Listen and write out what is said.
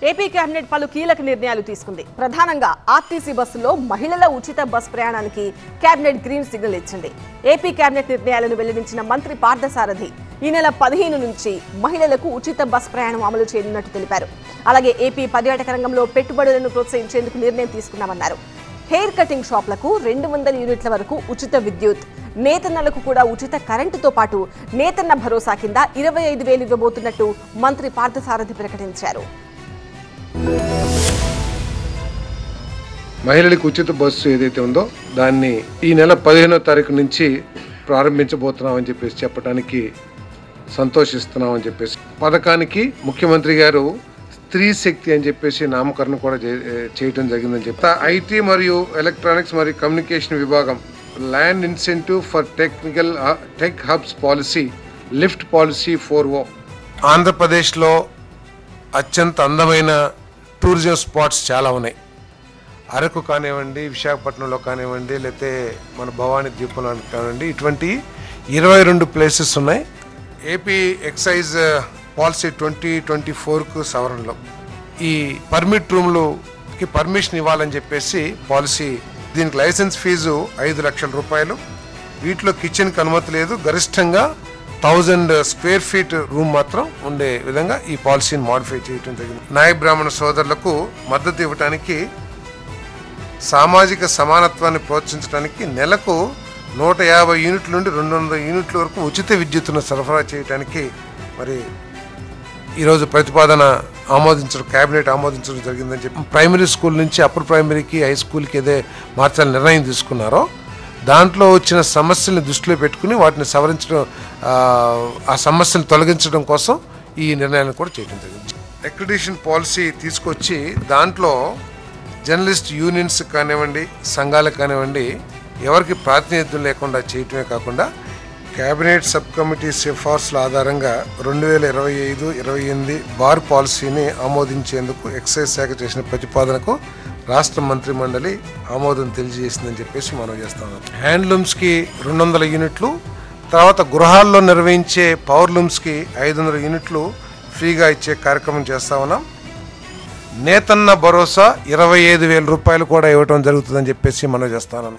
AP cabinet పలు కీలక నిర్ణయాలు తీసుకుంది. ప్రధానంగా ఆర్టీసీ బస్సుల్లో మహిళల ఉచిత బస్ ప్రయాణానికి కేబినెట్ గ్రీన్ సిగ్నల్ ఇచ్చింది. ఏపీ కేబినెట్ నిర్ణయాలను వెల్లడించిన మంత్రి పార్థసారథి ఈ నెల 15 నుంచి మహిళలకు ఉచిత బస్ ప్రయాణం అమలు చేయనున్నట్టు తెలిపారు. అలాగే ఏపీ పర్యాటక రంగంలో పెట్టుబడులను ప్రోత్సహించేందుకు నిర్ణయం తీసుకున్నామన్నారు. హెయిర్ కటింగ్ షాప్లకు 200 యూనిట్ల వరకు ఉచిత విద్యుత్, నేతన్నలకు కూడా ఉచిత కరెంటుతో పాటు నేతన్న భరోసా కింద 25,000 ఇవ్వబోతున్నట్టు మంత్రి పార్థసారథి ప్రకటించారు. మహిళలకు ఉచిత బస్సు ఏదైతే ఉందో దాన్ని ఈ నెల 15వ తారీఖు నుంచి ప్రారంభించబోతున్నామని చెప్పేసి చెప్పడానికి సంతోషిస్తున్నామని చెప్పేసి పథకానికి ముఖ్యమంత్రి గారు స్త్రీ శక్తి అని చెప్పేసి నామకరణం కూడా చేయడం జరిగిందని చెప్తా. ఐటీ మరియు ఎలక్ట్రానిక్స్ మరియు కమ్యూనికేషన్ విభాగం land incentive for tech hubs policy lift policy 4O. ఆంధ్రప్రదేశ్లో అత్యంత అందమైన టూరిజం స్పాట్స్ చాలా ఉన్నాయి. అరకు కానివ్వండి, విశాఖపట్నంలో కానివ్వండి, లేకపోతే మన భవానీ ద్వీపంలో కానివ్వండి, ఇటువంటి 22 ప్లేసెస్ ఉన్నాయి. ఏపీ ఎక్సైజ్ పాలసీ 2024కు సవరణలో ఈ పర్మిట్ రూమ్లకి పర్మిషన్ ఇవ్వాలని చెప్పేసి పాలసీ. దీనికి లైసెన్స్ ఫీజు 5 లక్షల రూపాయలు. వీటిలో కిచెన్కి అనుమతి లేదు. గరిష్టంగా 1000 స్క్వేర్ ఫీట్ రూమ్ మాత్రం ఉండే విధంగా ఈ పాలసీని మాడిఫై చేయడం జరిగింది. నాయ బ్రాహ్మణ సోదరులకు మద్దతు ఇవ్వడానికి, సామాజిక సమానత్వాన్ని ప్రోత్సహించడానికి నెలకు 150 యూనిట్ల నుండి 200 యూనిట్ల వరకు ఉచిత విద్యుత్తును సరఫరా చేయడానికి మరి ఈరోజు ప్రతిపాదన కేబినెట్ ఆమోదించడం జరిగిందని చెప్పి ప్రైమరీ స్కూల్ నుంచి అప్పర్ ప్రైమరీకి, హై స్కూల్కి ఏదే మార్చాలని నిర్ణయం తీసుకున్నారో దాంట్లో వచ్చిన సమస్యల్ని దృష్టిలో పెట్టుకుని వాటిని సవరించడం, ఆ సమస్యను తొలగించడం కోసం ఈ నిర్ణయాన్ని కూడా చేయడం జరిగింది. అక్రిడిటేషన్ పాలసీ తీసుకొచ్చి దాంట్లో జర్నలిస్ట్ యూనియన్స్ కానివ్వండి, సంఘాలకు కానివ్వండి, ఎవరికి ప్రాతినిధ్యం లేకుండా చేయటమే కాకుండా కేబినెట్ సబ్ కమిటీ సిఫార్సుల ఆధారంగా 2025-28 బార్ పాలసీని ఆమోదించేందుకు ఎక్సైజ్ శాఖ చేసిన ప్రతిపాదనకు రాష్ట్ర మంత్రి మండలి ఆమోదం తెలియజేసిందని చెప్పేసి మనం చేస్తాం. హ్యాండ్లూమ్స్కి 200 యూనిట్లు, తర్వాత గృహాల్లో నిర్వహించే పవర్లూమ్స్కి 500 యూనిట్లు ఫ్రీగా ఇచ్చే కార్యక్రమం చేస్తా ఉన్నాం. నేతన్న భరోసా 25,000 రూపాయలు కూడా ఇవ్వటం జరుగుతుందని చెప్పేసి మనం చేస్తాను.